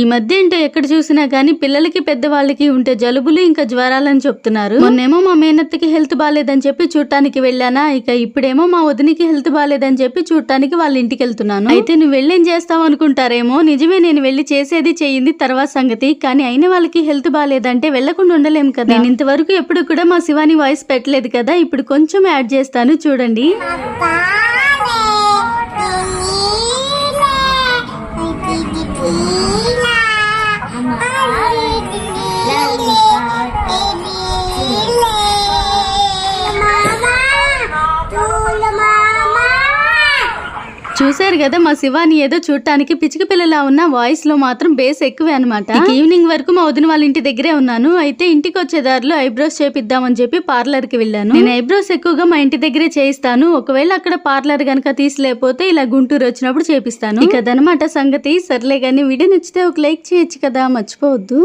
ఈ మధ్య ఏంటో ఎక్కడ చూసినా గానీ పిల్లలకి పెద్దవాళ్ళకి ఉంటే జలుబులు ఇంకా జ్వరాలని చెప్తున్నారు. మొన్నేమో మా మేనత్తకి హెల్త్ బాలేదని చెప్పి చూడటానికి వెళ్ళానా, ఇక ఇప్పుడేమో మా వదినికి హెల్త్ బాలేదని చెప్పి చూడటానికి వాళ్ళ ఇంటికి వెళ్తున్నాను. అయితే నువ్వు వెళ్ళేం చేస్తావు అనుకుంటారేమో, నిజమే, నేను వెళ్ళి చేసేది చెయ్యింది తర్వాత సంగతి. కానీ అయిన వాళ్ళకి హెల్త్ బాలేదంటే వెళ్లకుండా ఉండలేం కదా. నేను ఇంతవరకు ఎప్పుడు కూడా మా శివాని వాయిస్ పెట్టలేదు కదా, ఇప్పుడు కొంచెం యాడ్ చేస్తాను చూడండి. చూసారు కదా మా శివాని ఏదో చూడటానికి పిచ్చిక పిల్లలా ఉన్న వాయిస్ లో మాత్రం బేస్ ఎక్కువే అనమాట. ఈవినింగ్ వరకు మా వదిన వాళ్ళ ఇంటి దగ్గరే ఉన్నాను. అయితే ఇంటికి వచ్చే దారిలో ఐబ్రోస్ చేపిద్దామని చెప్పి పార్లర్ కి వెళ్ళాను. నేను ఐబ్రోస్ ఎక్కువగా మా ఇంటి దగ్గరే చేయిస్తాను. ఒకవేళ అక్కడ పార్లర్ గనక తీసిలేకపోతే ఇలా గుంటూరు వచ్చినప్పుడు చేపిస్తాను. ఇక అదనమాట సంగతి. సర్లే గానీ వీడియో నచ్చితే ఒక లైక్ చేయొచ్చు కదా, మర్చిపోవద్దు.